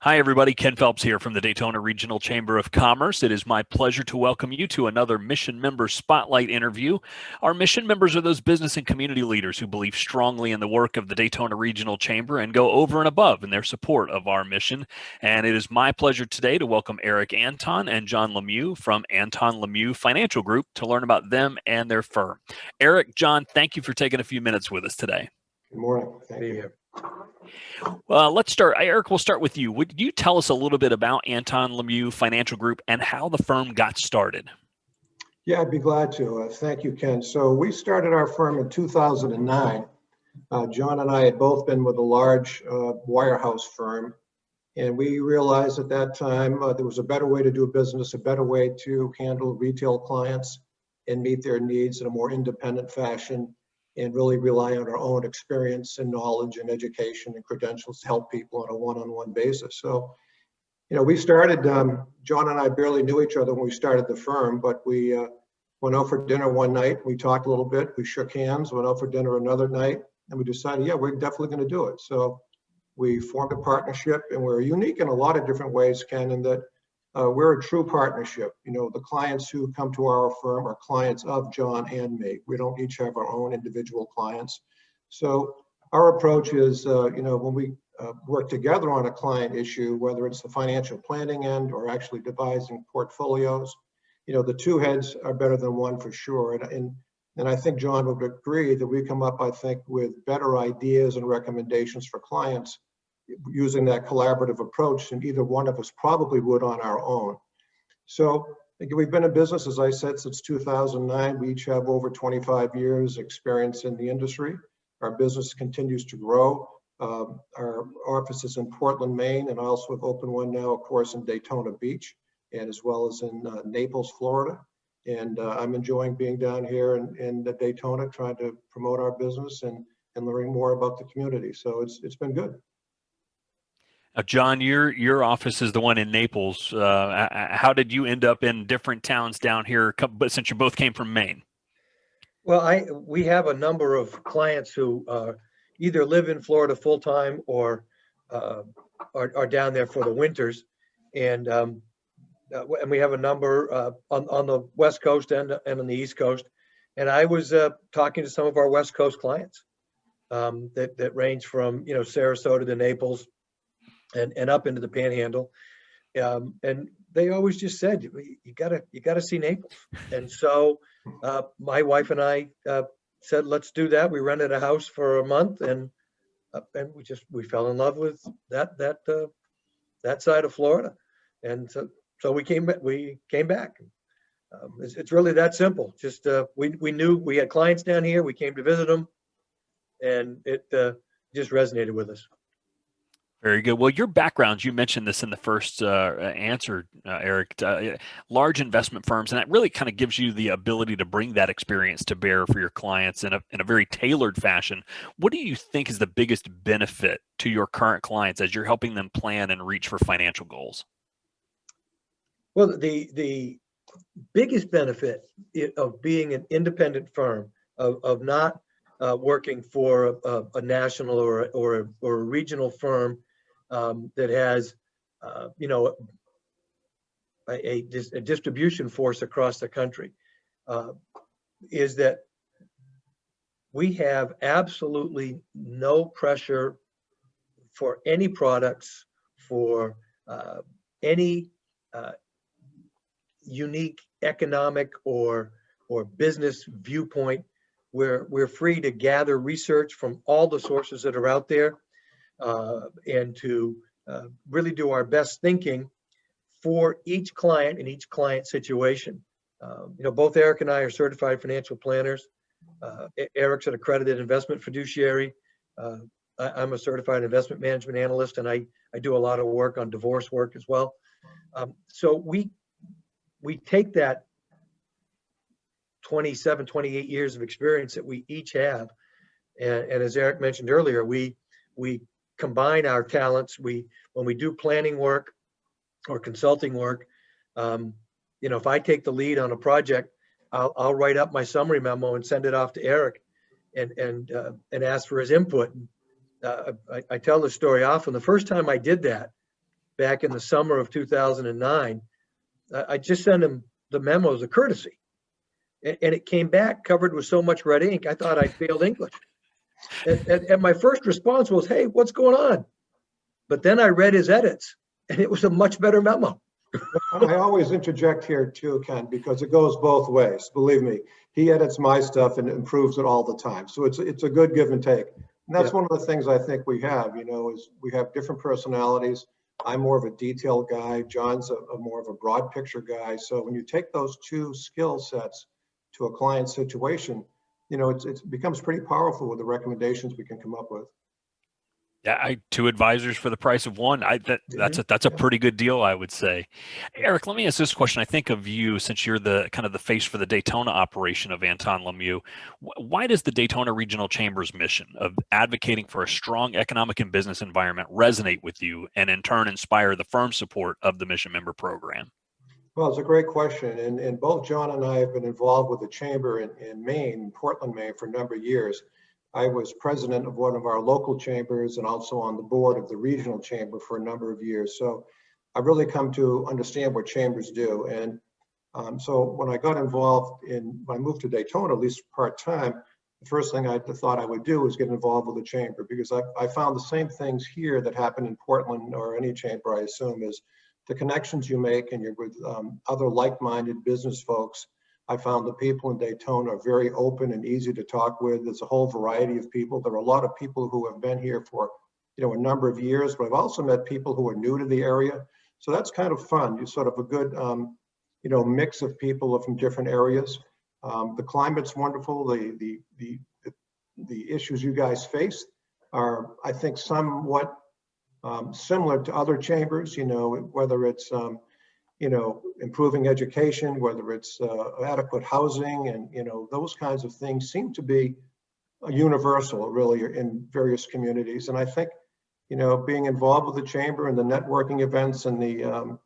Hi, everybody. Ken Phelps here from the Daytona Regional Chamber of Commerce. It is my pleasure to welcome you to another Mission Member Spotlight interview. Our mission members are those business and community leaders who believe strongly in the work of the Daytona Regional Chamber and go over and above in their support of our mission. And it is my pleasure today to welcome Eric Anton and John Lemieux from Anton Lemieux Financial Group to learn about them and their firm. Eric, John, thank you for taking a few minutes with us today. Good morning. Thank you. Let's start. Eric, we'll start with you. Would you tell us a little bit about Anton Lemieux Financial Group and how the firm got started? Yeah, I'd be glad to. Thank you, Ken. So we started our firm in 2009. John and I had both been with a large wirehouse firm, and we realized at that time there was a better way to do business, a better way to handle retail clients and meet their needs in a more independent fashion, and really rely on our own experience and knowledge and education and credentials to help people on a one-on-one basis. So, we started, John and I barely knew each other when we started the firm, but we went out for dinner one night. We talked a little bit, we shook hands, went out for dinner another night, and we decided, yeah, we're definitely going to do it. So we formed a partnership, and we're unique in a lot of different ways, Ken, in that we're a true partnership. The clients who come to our firm are clients of John and me. We don't each have our own individual clients. So our approach is, when we work together on a client issue, whether it's the financial planning end or actually devising portfolios, the two heads are better than one for sure. And I think John would agree that we come up, with better ideas and recommendations for clients using that collaborative approach than either one of us probably would on our own. So we've been in business, as I said, since 2009. We each have over 25 years experience in the industry. Our business continues to grow. Our office is in Portland, Maine, and I also have opened one now, of course, in Daytona Beach, and as well as in Naples, Florida. And I'm enjoying being down here in Daytona, trying to promote our business and learning more about the community. So it's been good. John, your office is the one in Naples. How did you end up in different towns down here, but since you both came from Maine? Well, we have a number of clients who either live in Florida full time or are down there for the winters, and we have a number on the West Coast and on the East Coast. And I was talking to some of our West Coast clients that range from Sarasota to Naples and up into the Panhandle, and they always just said, you gotta see Naples. And so my wife and I said, let's do that. We rented a house for a month, and we fell in love with that side of Florida, and so we came back. It's really that simple. Just we knew we had clients down here. We came to visit them, and it just resonated with us. Very good. Well, your background, you mentioned this in the first answer, Eric, large investment firms, and that really kind of gives you the ability to bring that experience to bear for your clients in a very tailored fashion. What do you think is the biggest benefit to your current clients as you're helping them plan and reach for financial goals? Well, the biggest benefit of being an independent firm, of not working for a national or a regional firm that has, a distribution force across the country, is that we have absolutely no pressure for any products, for any unique economic or business viewpoint. We're free to gather research from all the sources that are out there, and to really do our best thinking for each client and each client situation. Both Eric and I are certified financial planners. Eric's an accredited investment fiduciary. I'm a certified investment management analyst, and I do a lot of work on divorce work as well. So we take that 27, 28 years of experience that we each have, and as Eric mentioned earlier, we combine our talents. When we do planning work or consulting work, if I take the lead on a project, I'll write up my summary memo and send it off to Eric, and ask for his input. I tell this story often. The first time I did that, back in the summer of 2009. I just sent him the memo as a courtesy. And it came back covered with so much red ink, I thought I failed English. And my first response was, hey, what's going on? But then I read his edits, and it was a much better memo. I always interject here too, Ken, because it goes both ways. Believe me, he edits my stuff and improves it all the time. So it's a good give and take. And that's one of the things I think we have, is we have different personalities. I'm more of a detail guy. John's a more of a broad picture guy. So when you take those two skill sets to a client situation, it becomes pretty powerful with the recommendations we can come up with. Yeah, two advisors for the price of one. That's a pretty good deal, I would say. Eric, let me ask this question. I think of you, since you're the kind of the face for the Daytona operation of Anton Lemieux. Why does the Daytona Regional Chamber's mission of advocating for a strong economic and business environment resonate with you, and in turn inspire the firm support of the mission member program? Well, it's a great question. And both John and I have been involved with the chamber in Maine, Portland, Maine, for a number of years. I was president of one of our local chambers and also on the board of the regional chamber for a number of years. So I've really come to understand what chambers do. And so when I got involved when I moved to Daytona, at least part-time, the first thing I thought I would do was get involved with the chamber, because I found the same things here that happen in Portland or any chamber, I assume, is the connections you make, and you're with other like-minded business folks. I found the people in Daytona are very open and easy to talk with. There's a whole variety of people. There are a lot of people who have been here for, a number of years, but I've also met people who are new to the area. So that's kind of fun. You sort of a good, mix of people from different areas. The climate's wonderful. The issues you guys face are, I think, somewhat similar to other chambers, whether it's, improving education, whether it's adequate housing, and, those kinds of things seem to be universal, really, in various communities. And I think, being involved with the chamber and the networking events and the,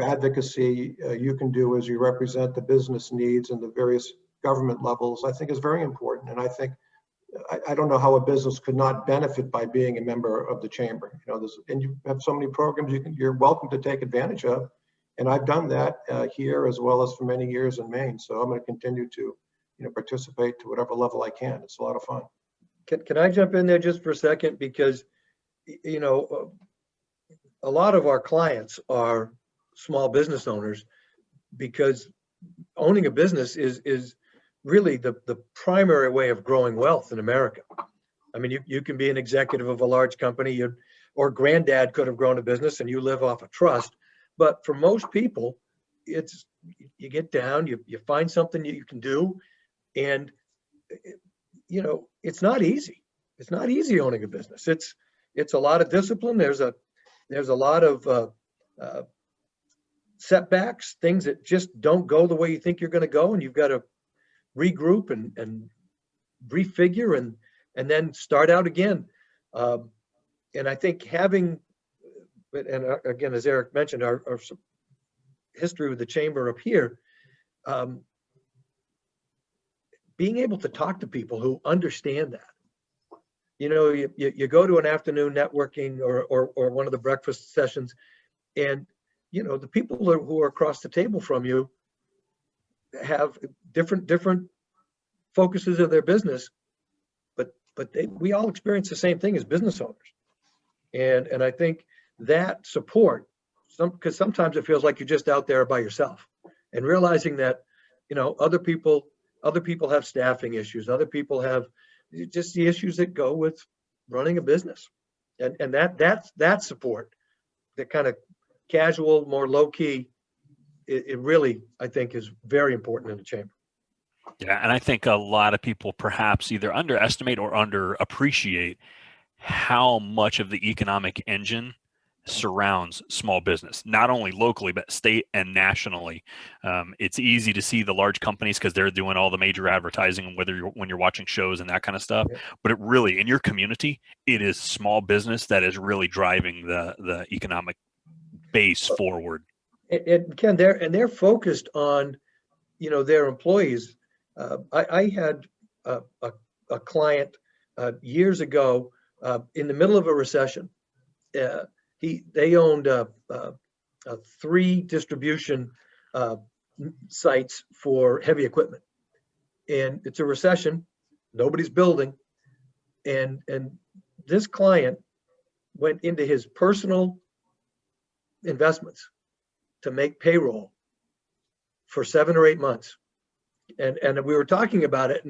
advocacy you can do as you represent the business needs and the various government levels, I think is very important. And I think, I don't know how a business could not benefit by being a member of the chamber. And you have so many programs you're welcome to take advantage of. And I've done that here as well as for many years in Maine. So I'm going to continue to, participate to whatever level I can. It's a lot of fun. Can I jump in there just for a second? Because, a lot of our clients are small business owners, because owning a business is really the primary way of growing wealth in America. I mean, you can be an executive of a large company, or granddad could have grown a business and you live off a trust. But for most people, it's, you get down, you find something you can do, and it's not easy. It's not easy owning a business. It's a lot of discipline. There's a lot of setbacks, things that just don't go the way you think you're going to go, and you've got to regroup and refigure and then start out again. And I think having, and again, as Eric mentioned, our history with the chamber up here, being able to talk to people who understand that. You go to an afternoon networking or one of the breakfast sessions, and the people who are across the table from you have different focuses of their business, but we all experience the same thing as business owners, and I think that support, because sometimes it feels like you're just out there by yourself, and realizing that other people have staffing issues, other people have just the issues that go with running a business, and that support, that kind of casual, more low key, it really, I think, is very important in the chamber. Yeah, and I think a lot of people perhaps either underestimate or underappreciate how much of the economic engine surrounds small business, not only locally, but state and nationally. It's easy to see the large companies because they're doing all the major advertising, when you're watching shows and that kind of stuff. Yeah. But it really, in your community, it is small business that is really driving the economic base forward. And Ken, they're focused on, their employees. I had a client years ago in the middle of a recession. They owned 3 distribution sites for heavy equipment, and it's a recession. Nobody's building, and this client went into his personal investments to make payroll for 7 or 8 months, and we were talking about it,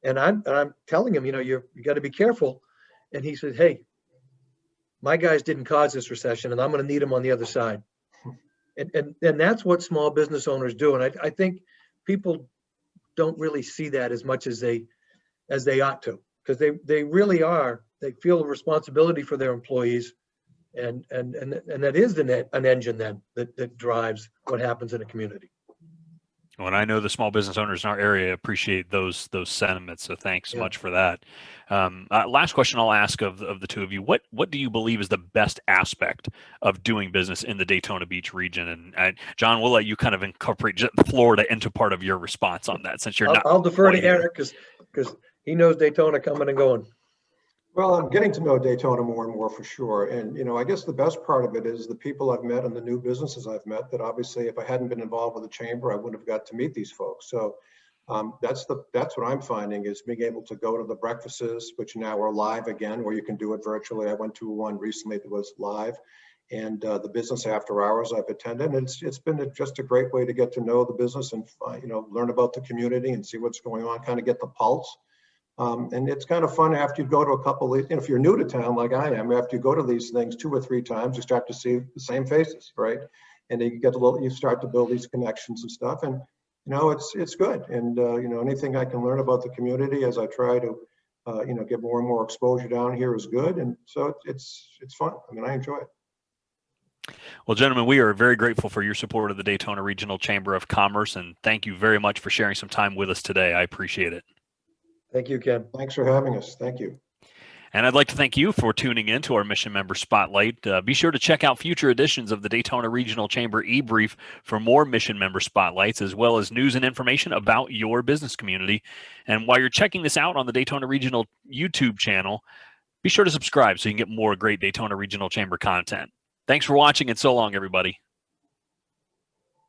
and I'm telling him, you got to be careful, and he said, hey, my guys didn't cause this recession, and I'm going to need them on the other side. And that's what small business owners do. And I think people don't really see that as much as they ought to, because they really are. They feel a responsibility for their employees, and that is an engine then that drives what happens in a community. Well, and I know the small business owners in our area appreciate those sentiments. So thanks so much for that. Last question I'll ask of the two of you: What do you believe is the best aspect of doing business in the Daytona Beach region? And John, we'll let you kind of incorporate Florida into part of your response on that, since you're not. I'll defer to Eric because he knows Daytona coming and going. Well, I'm getting to know Daytona more and more for sure. And, I guess the best part of it is the people I've met and the new businesses I've met that obviously if I hadn't been involved with the chamber, I wouldn't have got to meet these folks. So that's what I'm finding is being able to go to the breakfasts, which now are live again, where you can do it virtually. I went to one recently that was live, and the business after hours I've attended. And it's been just a great way to get to know the business and, learn about the community and see what's going on, kind of get the pulse. And it's kind of fun after you go to a couple of, if you're new to town like I am, after you go to these things 2 or 3 times, you start to see the same faces, right? And you start to build these connections and stuff. And, it's good. And, anything I can learn about the community as I try to, get more and more exposure down here is good. And so it's fun. I mean, I enjoy it. Well, gentlemen, we are very grateful for your support of the Daytona Regional Chamber of Commerce, and thank you very much for sharing some time with us today. I appreciate it. Thank you, Ken. Thanks for having us. Thank you. And I'd like to thank you for tuning in to our Mission Member Spotlight. Be sure to check out future editions of the Daytona Regional Chamber e-brief for more Mission Member Spotlights, as well as news and information about your business community. And while you're checking this out on the Daytona Regional YouTube channel, be sure to subscribe so you can get more great Daytona Regional Chamber content. Thanks for watching, and so long, everybody.